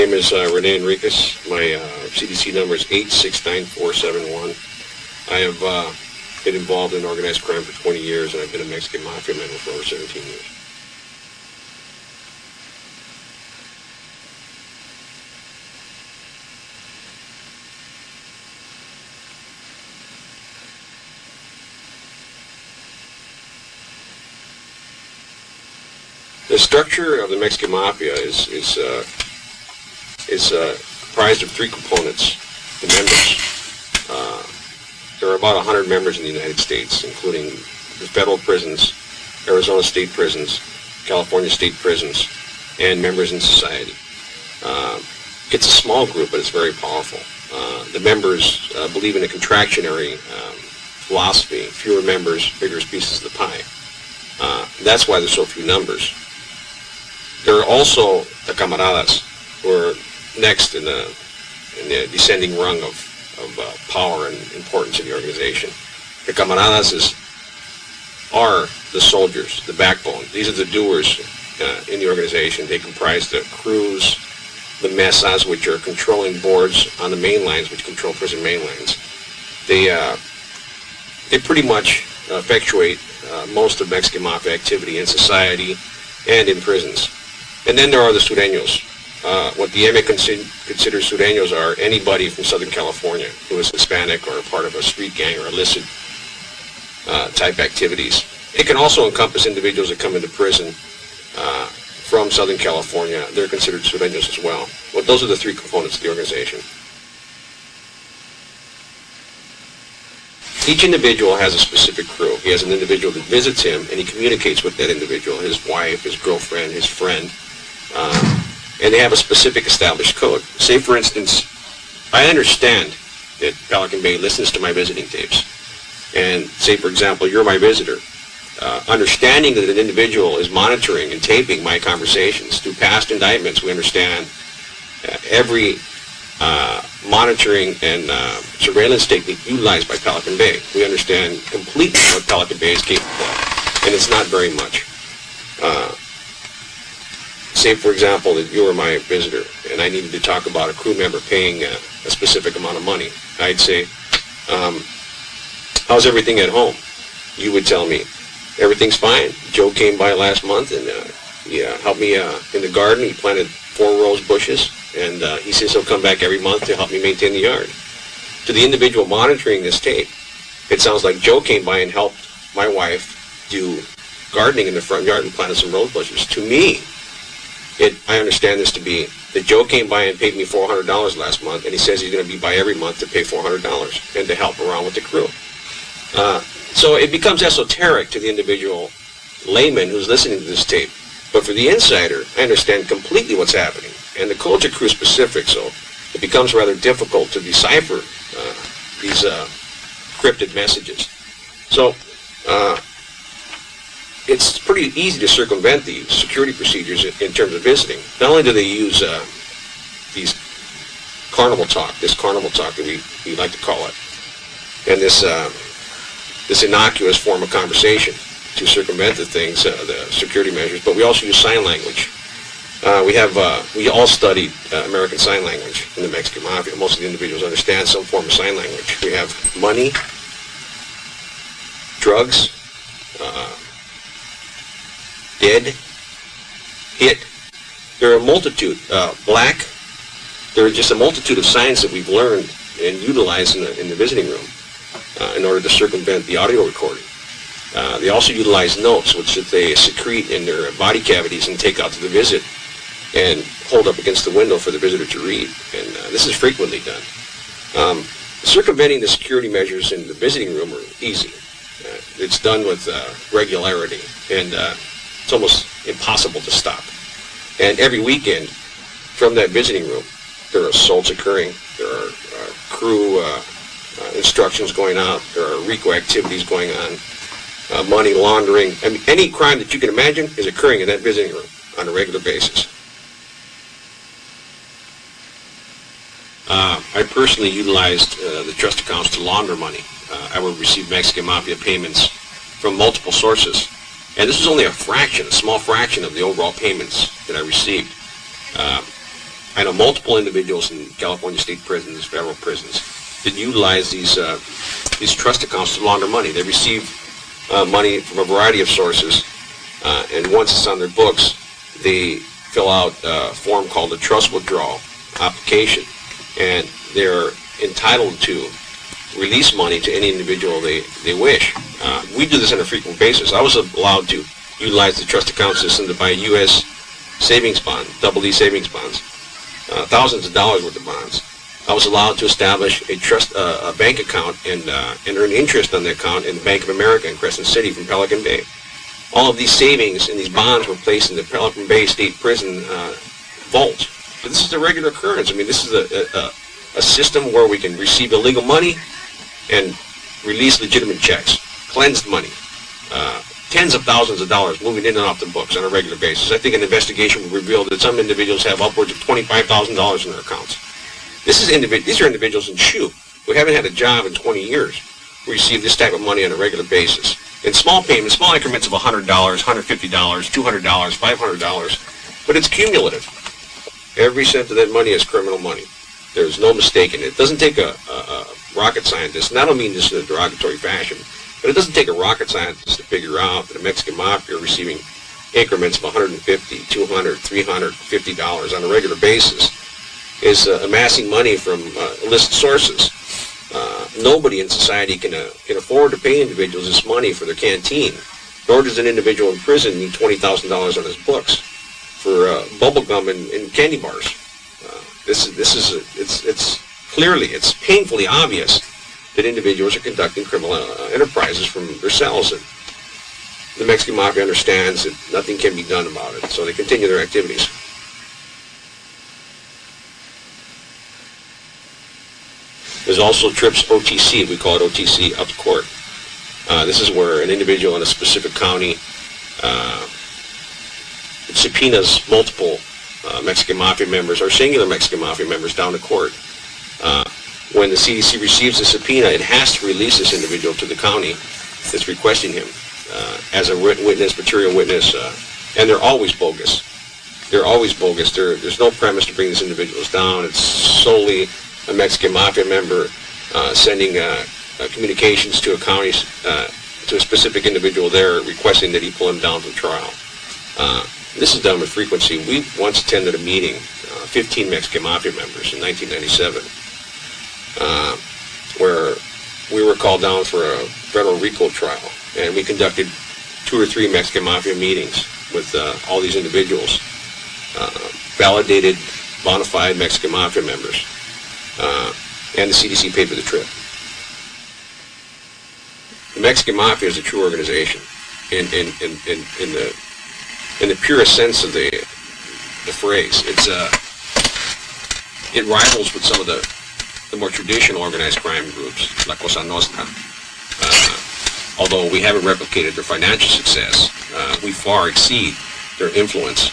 name is Rene Enriquez. My CDC number is 869471. I have been involved in organized crime for 20 years, and I've been a Mexican Mafia member for over 17 years. The structure of the Mexican Mafia is comprised of three components. The members. There are about 100 members in the United States, including the federal prisons, Arizona state prisons, California state prisons, and members in society. It's a small group, but it's very powerful. The members believe in a contractionary philosophy. Fewer members, bigger pieces of the pie. That's why there's so few numbers. There are also the camaradas, who are next in the descending rung of power and importance in the organization. The camaradas are the soldiers, the backbone. These are the doers in the organization. They comprise the crews, the mesas, which are controlling boards on the main lines, which control prison main lines. They pretty much effectuate most of Mexican Mafia activity in society and in prisons. And then there are the sureños. What the MA considers sureños are anybody from Southern California who is Hispanic or a part of a street gang or illicit type activities. It can also encompass individuals that come into prison from Southern California. They're considered sureños as well. Well, those are the three components of the organization. Each individual has a specific crew. He has an individual that visits him, and he communicates with that individual, his wife, his girlfriend, his friend, and they have a specific established code. Say, for instance, I understand that Pelican Bay listens to my visiting tapes, and say, for example, you're my visitor. Understanding that an individual is monitoring and taping my conversations through past indictments, we understand every monitoring and surveillance technique utilized by Pelican Bay. We understand completely what Pelican Bay is capable of, and it's not very much. Say, for example, that you were my visitor, and I needed to talk about a crew member paying a specific amount of money. I'd say, how's everything at home? You would tell me, everything's fine. Joe came by last month, and he helped me in the garden. He planted 4 rose bushes, and he says he'll come back every month to help me maintain the yard. To the individual monitoring this tape, it sounds like Joe came by and helped my wife do gardening in the front yard and planted some rose bushes. To me, I understand this to be that Joe came by and paid me $400 last month, and he says he's going to be by every month to pay $400 and to help around with the crew. So it becomes esoteric to the individual layman who's listening to this tape. But for the insider, I understand completely what's happening. And the codes are crew specific, so it becomes rather difficult to decipher these cryptid messages. So it's pretty easy to circumvent the security procedures in terms of visiting. Not only do they use this carnival talk that we like to call it, and this innocuous form of conversation to circumvent the things, the security measures, but we also use sign language. We all studied American Sign Language in the Mexican Mafia. Most of the individuals understand some form of sign language. We have money, drugs, dead, hit. There are a multitude, black. There are just a multitude of signs that we've learned and utilized in the visiting room in order to circumvent the audio recording. They also utilize notes, which they secrete in their body cavities and take out to the visit and hold up against the window for the visitor to read. And this is frequently done. Circumventing the security measures in the visiting room are easy. It's done with regularity, and it's almost impossible to stop. And every weekend, from that visiting room, there are assaults occurring. There are crew instructions going out. There are RICO activities going on. Money laundering. I mean, any crime that you can imagine is occurring in that visiting room on a regular basis. I personally utilized the trust accounts to launder money. I would receive Mexican Mafia payments from multiple sources. And this was only a small fraction of the overall payments that I received. I I know multiple individuals in California state prisons, federal prisons, that utilize these trust accounts to launder money. They receive money from a variety of sources, and once it's on their books, they fill out a form called a trust withdrawal application, and they're entitled to release money to any individual they wish. We do this on a frequent basis. I was allowed to utilize the trust account system to buy U.S. savings bond, double E savings bonds, thousands of dollars worth of bonds. I was allowed to establish a bank account and earn interest on the account in the Bank of America in Crescent City from Pelican Bay. All of these savings and these bonds were placed in the Pelican Bay State Prison vault. So this is a regular occurrence. I mean, this is a system where we can receive illegal money and release legitimate checks, cleansed money, tens of thousands of dollars moving in and off the books on a regular basis. I think an investigation will reveal that some individuals have upwards of $25,000 in their accounts. These are individuals in SHU who haven't had a job in 20 years who receive this type of money on a regular basis. In small payments, small increments of $100, $150, $200, $500, but it's cumulative. Every cent of that money is criminal money. There's no mistake in it. It doesn't take a rocket scientist, and I don't mean this in a derogatory fashion, but it doesn't take a rocket scientist to figure out that the Mexican Mafia are receiving increments of $150, $200, $350 on a regular basis, is amassing money from illicit sources. Nobody in society can afford to pay individuals this money for their canteen, nor does an individual in prison need $20,000 on his books for bubble gum and candy bars. It's painfully obvious that individuals are conducting criminal enterprises from their cells, and the Mexican Mafia understands that nothing can be done about it, so they continue their activities. There's also trips OTC, we call it OTC, out to court. This is where an individual in a specific county subpoenas multiple Mexican Mafia members or singular Mexican Mafia members down to court. When the CDC receives a subpoena, it has to release this individual to the county that's requesting him as a witness, material witness, and they're always bogus. They're always bogus. There's no premise to bring these individuals down. It's solely a Mexican Mafia member sending communications to a county, to a specific individual there, requesting that he pull him down for trial. This is done with frequency. We once attended a meeting, 15 Mexican Mafia members in 1997, where we were called down for a federal RICO trial, and we conducted 2 or 3 Mexican Mafia meetings with all these individuals, validated, bona fide Mexican Mafia members, and the CDC paid for the trip. The Mexican Mafia is a true organization in the purest sense of the phrase. It rivals with some of the more traditional organized crime groups, La Cosa Nostra. Although we haven't replicated their financial success, we far exceed their influence.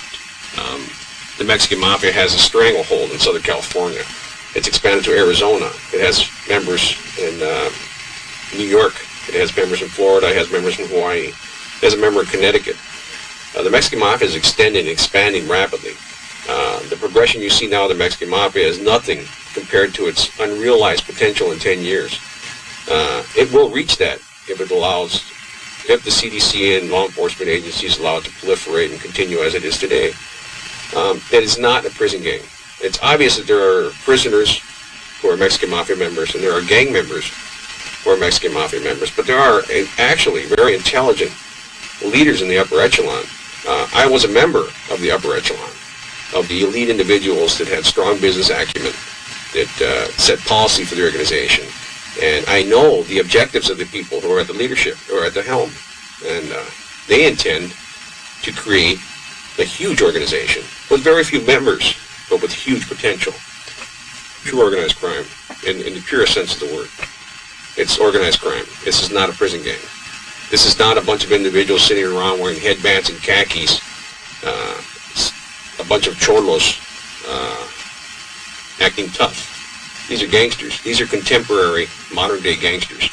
The Mexican Mafia has a stranglehold in Southern California. It's expanded to Arizona. It has members in New York. It has members in Florida. It has members in Hawaii. It has a member in Connecticut. The Mexican Mafia is extending and expanding rapidly. The progression you see now of the Mexican Mafia is nothing compared to its unrealized potential in 10 years. It will reach that if the CDC and law enforcement agencies allow it to proliferate and continue as it is today. It is not a prison gang. It's obvious that there are prisoners who are Mexican Mafia members, and there are gang members who are Mexican Mafia members, but there are actually very intelligent leaders in the upper echelon. I was a member of the upper echelon, of the elite individuals that had strong business acumen, that set policy for the organization. And I know the objectives of the people who are at the leadership or at the helm. And they intend to create a huge organization with very few members, but with huge potential. True organized crime, in the purest sense of the word. It's organized crime. This is not a prison gang. This is not a bunch of individuals sitting around wearing headbands and khakis, a bunch of cholos acting tough. These are gangsters. These are contemporary, modern-day gangsters.